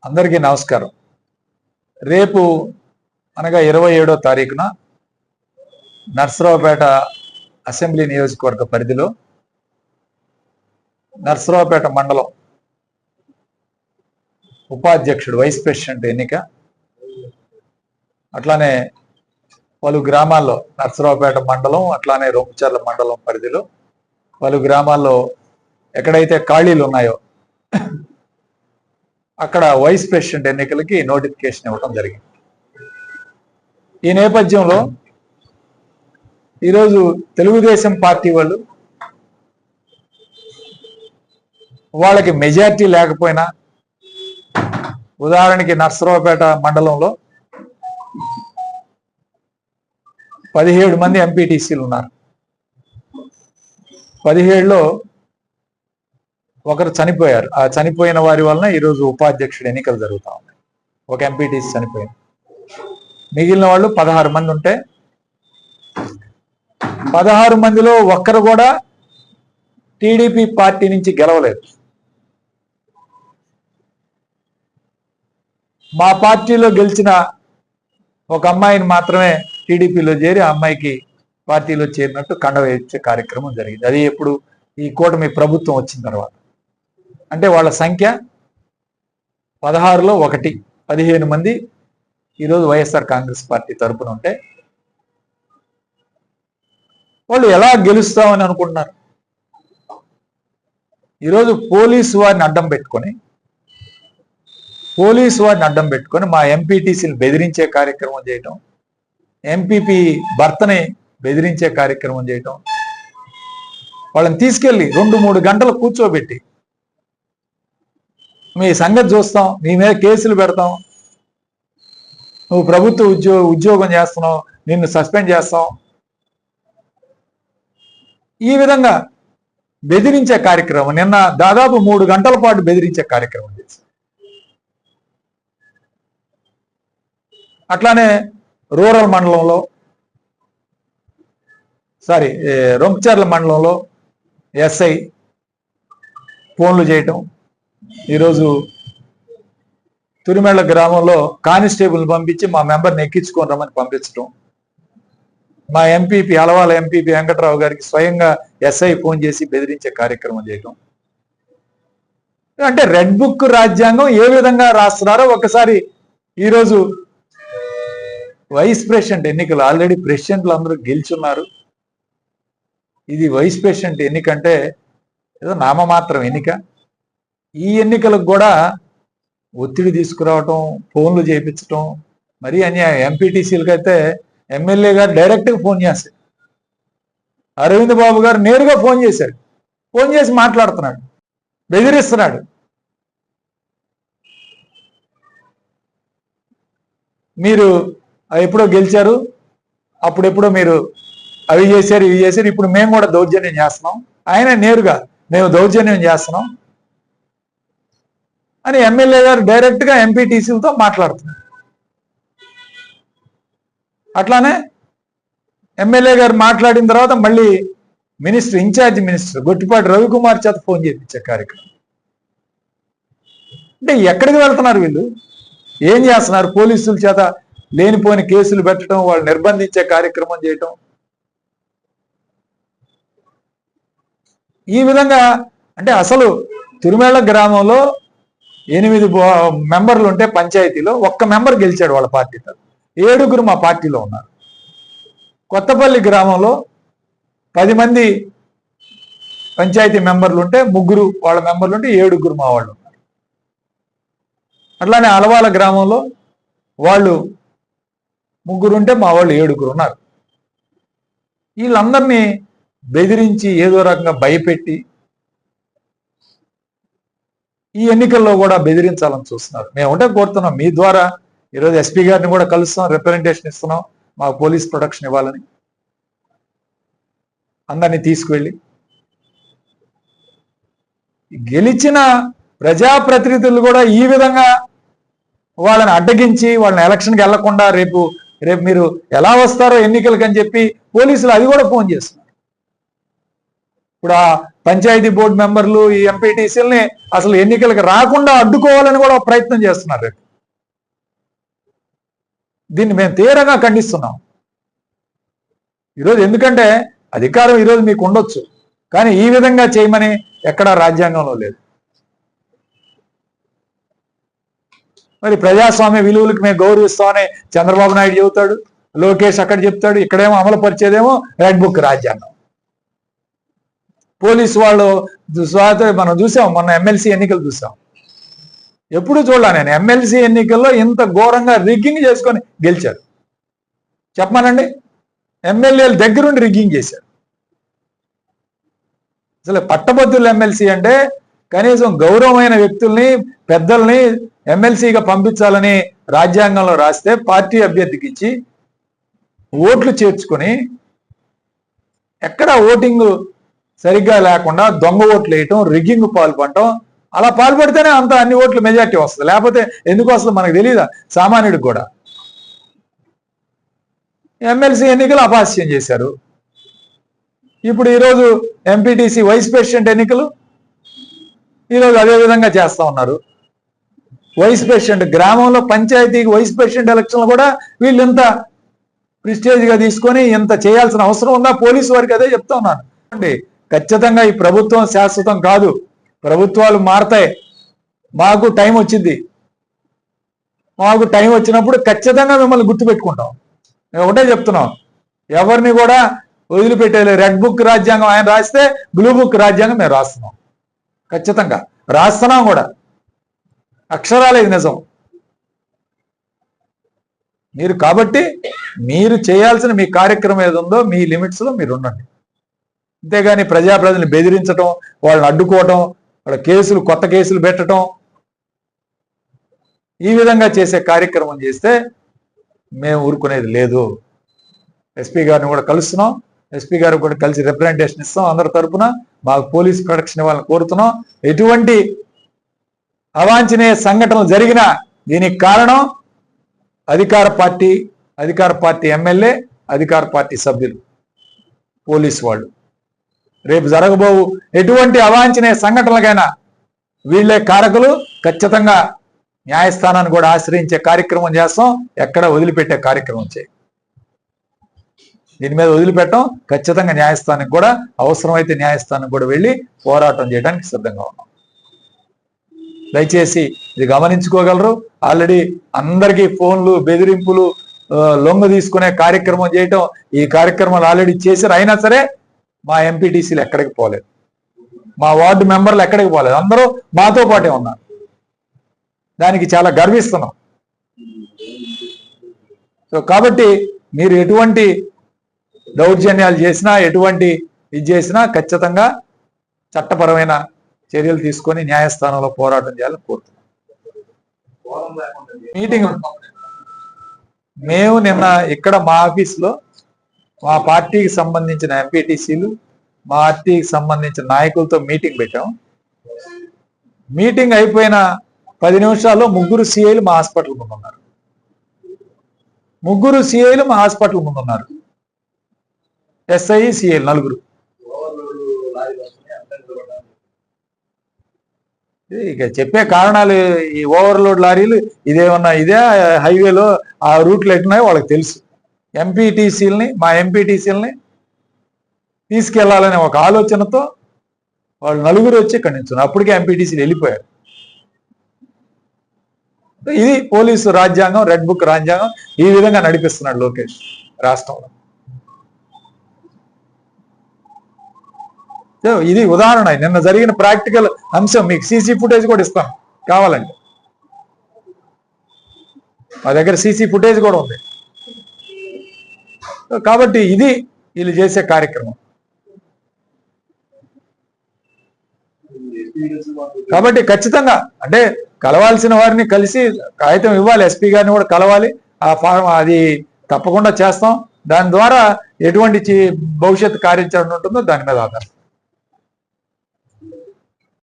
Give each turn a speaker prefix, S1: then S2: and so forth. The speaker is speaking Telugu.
S1: అందరికీ నమస్కారం. రేపు అనగా 27వ తారీఖున నర్సరావుపేట అసెంబ్లీ నియోజకవర్గ పరిధిలో నర్సరావుపేట మండలం ఉపాధ్యక్షుడు వైస్ ప్రెసిడెంట్ ఎన్నిక, అట్లానే పలు గ్రామాల్లో నర్సరావుపేట మండలం అట్లానే రొంపిచెర్ల మండలం పరిధిలో పలు గ్రామాల్లో ఎక్కడైతే ఖాళీలు ఉన్నాయో అక్కడ వైస్ ప్రెసిడెంట్ ఎన్నికలకి నోటిఫికేషన్ ఇవ్వడం జరిగింది. ఈ నేపథ్యంలో ఈరోజు తెలుగుదేశం పార్టీ వాళ్ళకి మెజారిటీ లేకపోయినా, ఉదాహరణకి నర్సరావుపేట మండలంలో 17 మంది ఎంపీటీసీలు ఉన్నారు. 17లో ఒకరు చనిపోయారు. ఆ చనిపోయిన వారి వలన ఈరోజు ఉపాధ్యక్షుడు ఎన్నికలు జరుగుతూ ఉన్నాయి. ఒక ఎంపీటీసీ చనిపోయింది. మిగిలిన వాళ్ళు 16 మంది ఉంటే 16 మందిలో ఒక్కరు కూడా టీడీపీ పార్టీ నుంచి గెలవలేదు. మా పార్టీలో గెలిచిన ఒక అమ్మాయిని మాత్రమే టీడీపీలో చేరి ఆ అమ్మాయికి పార్టీలో చేరినట్టు కండవ ఇచ్చే కార్యక్రమం జరిగింది. అది ఎప్పుడు ఈ కూటమి ప్రభుత్వం వచ్చిన తర్వాత. అంటే వాళ్ళ సంఖ్య 16లో 1, 15 మంది ఈరోజు వైఎస్ఆర్ కాంగ్రెస్ పార్టీ తరపున ఉంటే వాళ్ళు ఎలా గెలుస్తామని అనుకుంటున్నారు? ఈరోజు పోలీసు వారిని అడ్డం పెట్టుకొని మా ఎంపీటీసీని బెదిరించే కార్యక్రమం చేయటం, ఎంపీపీ భర్తని బెదిరించే కార్యక్రమం చేయటం, వాళ్ళని తీసుకెళ్ళి 2-3 గంటలు కూర్చోబెట్టి మీ సంగతి చూస్తాం, నీ మీద కేసులు పెడతాం, నువ్వు ప్రభుత్వ ఉద్యోగం చేస్తున్నావు, నిన్ను సస్పెండ్ చేస్తాం, ఈ విధంగా బెదిరించే కార్యక్రమం నిన్న దాదాపు 3 గంటల పాటు బెదిరించే కార్యక్రమం చేశారు. అట్లానే రూరల్ మండలంలో రొంపిచెర్ల మండలంలో ఎస్ఐ ఫోన్లు చేయటం, ఈరోజు తురిమెళ్ల గ్రామంలో కానిస్టేబుల్ని పంపించి మా మెంబర్ని ఎక్కించుకొని రమ్మని పంపించడం, మా ఎంపీపీ అలవాల ఎంపీపీ వెంకట్రావు గారికి స్వయంగా ఎస్ఐ ఫోన్ చేసి బెదిరించే కార్యక్రమం చేయటం. అంటే రెడ్ బుక్ రాజ్యాంగం ఏ విధంగా రాస్తున్నారో ఒకసారి ఈరోజు వైస్ ప్రెసిడెంట్ ఎన్నికలు ఆల్రెడీ ప్రెసిడెంట్లు అందరూ గెలుచున్నారు. ఇది వైస్ ప్రెసిడెంట్ ఎన్నికంటే ఏదో నామమాత్రం ఎన్నిక. ఈ ఎన్నికలకు కూడా ఒత్తిడి తీసుకురావటం, ఫోన్లు చేయించటం మరీ అన్యాయం. ఎంపీటీసీలకైతే ఎమ్మెల్యే గారు డైరెక్ట్గా ఫోన్ చేశారు. అరవింద్ బాబు గారు నేరుగా ఫోన్ చేశాడు. ఫోన్ చేసి మాట్లాడుతున్నాడు, బెదిరిస్తున్నాడు. మీరు ఎప్పుడో గెలిచారు, అప్పుడెప్పుడో మీరు అవి చేశారు, ఇవి చేశారు, ఇప్పుడు మేము కూడా దౌర్జన్యం చేస్తున్నాం, ఆయన నేరుగా మేము దౌర్జన్యం చేస్తున్నాం అని ఎమ్మెల్యే గారు డైరెక్ట్గా ఎంపీటీసీలతో మాట్లాడుతున్నారు. అట్లానే ఎమ్మెల్యే గారు మాట్లాడిన తర్వాత మళ్ళీ ఇన్ఛార్జ్ మినిస్టర్ గొట్టిపాటి రవికుమార్ చేత ఫోన్ చేయించే కార్యక్రమం. అంటే ఎక్కడికి వెళ్తున్నారు వీళ్ళు? ఏం చేస్తున్నారు? పోలీసుల చేత లేనిపోని కేసులు పెట్టడం, వాళ్ళు నిర్బంధించే కార్యక్రమం చేయటం. ఈ విధంగా అంటే అసలు తురిమెళ్ల గ్రామంలో 8 మెంబర్లు ఉంటే పంచాయతీలో 1 మెంబర్ గెలిచాడు వాళ్ళ పార్టీతో. 7 మా పార్టీలో ఉన్నారు. కొత్తపల్లి గ్రామంలో 10 మంది పంచాయతీ మెంబర్లు ఉంటే 3 వాళ్ళ మెంబర్లు ఉంటే 7 మా వాళ్ళు ఉన్నారు. అట్లానే అలవాల గ్రామంలో వాళ్ళు 3 ఉంటే మా వాళ్ళు 7 ఉన్నారు. వీళ్ళందరినీ బెదిరించి ఏదో రకంగా భయపెట్టి ఈ ఎన్నికల్లో కూడా బెదిరించాలని చూస్తున్నారు. మేము ఒకటే కోరుతున్నాం, మీ ద్వారా ఈరోజు ఎస్పీ గారిని కూడా కలుస్తాం, రిప్రజెంటేషన్ ఇస్తున్నాం, మాకు పోలీస్ ప్రొటెక్షన్ ఇవ్వాలని. అందరినీ తీసుకువెళ్ళి గెలిచిన ప్రజాప్రతినిధులు కూడా ఈ విధంగా వాళ్ళని అడ్డగించి వాళ్ళని ఎలక్షన్కి వెళ్లకుండా రేపు మీరు ఎలా వస్తారో ఎన్నికలకి అని చెప్పి పోలీసులు అది కూడా ఫోన్ చేస్తున్నారు. ఇప్పుడు పంచాయతీ బోర్డు మెంబర్లు ఈ ఎంపీటీసీలని అసలు ఎన్నికలకు రాకుండా అడ్డుకోవాలని కూడా ప్రయత్నం చేస్తున్నారు. దీన్ని మేము తీవ్రంగా ఖండిస్తున్నాం ఈరోజు. ఎందుకంటే అధికారం ఈరోజు మీకు ఉండొచ్చు, కానీ ఈ విధంగా చేయమని ఎక్కడా రాజ్యాంగంలో లేదు. మరి ప్రజాస్వామ్య విలువలకు మేము గౌరవిస్తామని చంద్రబాబు నాయుడు చెబుతాడు, లోకేష్ అక్కడ చెప్తాడు, ఇక్కడేమో అమలు పరిచేదేమో రెడ్ బుక్ రాజ్యాంగం. పోలీసు వాళ్ళు మనం చూసాం, మొన్న ఎమ్మెల్సీ ఎన్నికలు చూసాం. ఎప్పుడు చూడలే నేను ఎమ్మెల్సీ ఎన్నికల్లో ఇంత ఘోరంగా రిగ్గింగ్ చేసుకొని గెలిచారు. చెప్పమానండి, ఎమ్మెల్యేల దగ్గరుండి రిగ్గింగ్ చేశారు. అసలు పట్టభద్రుల ఎమ్మెల్సీ అంటే కనీసం గౌరవమైన వ్యక్తుల్ని, పెద్దల్ని ఎమ్మెల్సీగా పంపించాలని రాజ్యాంగంలో రాస్తే పార్టీ అభ్యర్థికి ఇచ్చి ఓట్లు చేర్చుకొని ఎక్కడ ఓటింగ్ సరిగ్గా లేకుండా దొంగ ఓట్లు వేయటం, రిగ్గింగ్ పాల్పడటం, అలా పాల్పడితేనే అన్ని ఓట్లు మెజార్టీ వస్తుంది. లేకపోతే ఎందుకు వస్తుంది మనకు తెలియదా సామాన్యుడికి కూడా. ఎమ్మెల్సీ ఎన్నికలు అపహాస్యం చేశారు. ఇప్పుడు ఈరోజు ఎంపీటీసీ వైస్ ప్రెసిడెంట్ ఎన్నికలు ఈరోజు అదే విధంగా చేస్తా ఉన్నారు. వైస్ ప్రెసిడెంట్ గ్రామంలో పంచాయతీకి వైస్ ప్రెసిడెంట్ ఎలక్షన్లు కూడా వీళ్ళు ఇంత ప్రిస్టేజ్గా తీసుకొని ఇంత చేయాల్సిన అవసరం ఉందా? పోలీసు వారికి అదే చెప్తా ఉన్నాను. ఖచ్చితంగా ఈ ప్రభుత్వం శాశ్వతం కాదు, ప్రభుత్వాలు మారతాయి. మాకు టైం వచ్చింది, మాకు టైం వచ్చినప్పుడు ఖచ్చితంగా మిమ్మల్ని గుర్తుపెట్టుకుంటాం. మేము ఒకటే చెప్తున్నాం, ఎవరిని కూడా వదిలిపెట్టేలే. రెడ్ బుక్ రాజ్యాంగం ఆయన రాస్తే బ్లూ బుక్ రాజ్యాంగం మేము రాస్తున్నాం, ఖచ్చితంగా రాస్తున్నాం కూడా. అక్షరాలేదు నిజం. మీరు కాబట్టి మీరు చేయాల్సిన మీ కార్యక్రమం ఏది ఉందో మీ లిమిట్స్లో మీరు ఉండండి. అంతేగాని ప్రజల్ని బెదిరించడం, వాళ్ళని అడ్డుకోవటం, వాళ్ళ కేసులు కొత్త కేసులు పెట్టడం, ఈ విధంగా చేసే కార్యక్రమం చేస్తే మేము ఊరుకునేది లేదు. ఎస్పీ గారిని కూడా కలుస్తున్నాం, ఎస్పీ గారు కూడా కలిసి రిప్రజెంటేషన్ ఇస్తాం. అందరి తరఫున మాకు పోలీస్ ప్రొటెక్షన్ ఇవ్వాలని కోరుతున్నాం. ఎటువంటి అవాంఛనీయ సంఘటనలు జరిగినా దీనికి కారణం అధికార పార్టీ ఎమ్మెల్యే, అధికార పార్టీ సభ్యులు, పోలీసు వాళ్ళు. రేపు జరగబోవు ఎటువంటి అవాంఛనీయ సంఘటనలకైనా వీళ్లే కారకులు. ఖచ్చితంగా న్యాయస్థానాన్ని కూడా ఆశ్రయించే కార్యక్రమం చేస్తాం, ఎక్కడ వదిలిపెట్టే కార్యక్రమం చేయం. దీని మీద వదిలిపెట్టాం. ఖచ్చితంగా న్యాయస్థానానికి కూడా అవసరమైతే న్యాయస్థానానికి కూడా వెళ్ళి పోరాటం చేయడానికి సిద్ధంగా ఉన్నాం. దయచేసి ఇది గమనించుకోగలరు. ఆల్రెడీ అందరికీ ఫోన్లు, బెదిరింపులు, లొంగ తీసుకునే కార్యక్రమం చేయటం, ఈ కార్యక్రమాలు ఆల్రెడీ చేశారు. అయినా సరే మా ఎంపీటీసీలు ఎక్కడికి పోలేదు, మా వార్డు మెంబర్లు ఎక్కడికి పోలేదు, అందరూ మాతో పాటే ఉన్నారు. దానికి చాలా గర్విస్తున్నాం. సో కాబట్టి మీరు ఎటువంటి దౌర్జన్యాలు చేసినా, ఎటువంటి ఇది చేసినా ఖచ్చితంగా చట్టపరమైన చర్యలు తీసుకొని న్యాయస్థానంలో పోరాటం చేయాలని కోరుతున్నాం. మీటింగ్ మేము నిన్న ఇక్కడ మా ఆఫీస్లో మా పార్టీకి సంబంధించిన ఎంపీటీసీలు, మా పార్టీకి సంబంధించిన నాయకులతో మీటింగ్ పెట్టాం. మీటింగ్ అయిపోయిన 10 నిమిషాల్లో 3 సిఐలు మా హాస్పిటల్ ముందున్నారు. 3 సిఐలు మా హాస్పిటల్ ముందున్నారు. ఎస్ఐ, సిఐలు 4. ఇక చెప్పే కారణాలు ఈ ఓవర్లోడ్ లారీలు ఇదేమన్నా ఇదే హైవేలో ఆ రూట్లు ఎట్టున్నాయో వాళ్ళకి తెలుసు. మా ఎంపీటీసీలని తీసుకెళ్లాలనే ఒక ఆలోచనతో వాళ్ళు 4 వచ్చి ఇక్కడి నుంచి అప్పటికే ఎంపీటీసీలు వెళ్ళిపోయారు. ఇది పోలీసు రాజ్యాంగం, రెడ్ బుక్ రాజ్యాంగం. ఈ విధంగా నడిపిస్తున్నాడు లోకేష్ రాష్ట్రంలో. ఇది ఉదాహరణ. నిన్న జరిగిన ప్రాక్టికల్ అంశం మీకు సీసీ ఫుటేజ్ కూడా ఇస్తాం కావాలంటే. మా దగ్గర సీసీ ఫుటేజ్ కూడా ఉంది. కాబట్టి ఇది వీళ్ళు చేసే కార్యక్రమం. కాబట్టి ఖచ్చితంగా అంటే కలవాల్సిన వారిని కలిసి కాగితం ఇవ్వాలి, ఎస్పీ గారిని కూడా కలవాలి. ఆ ఫారం అది తప్పకుండా చేస్తాం. దాని ద్వారా ఎటువంటి భవిష్యత్ కార్యాచరణ ఉంటుందో దాని మీద ఆధారం.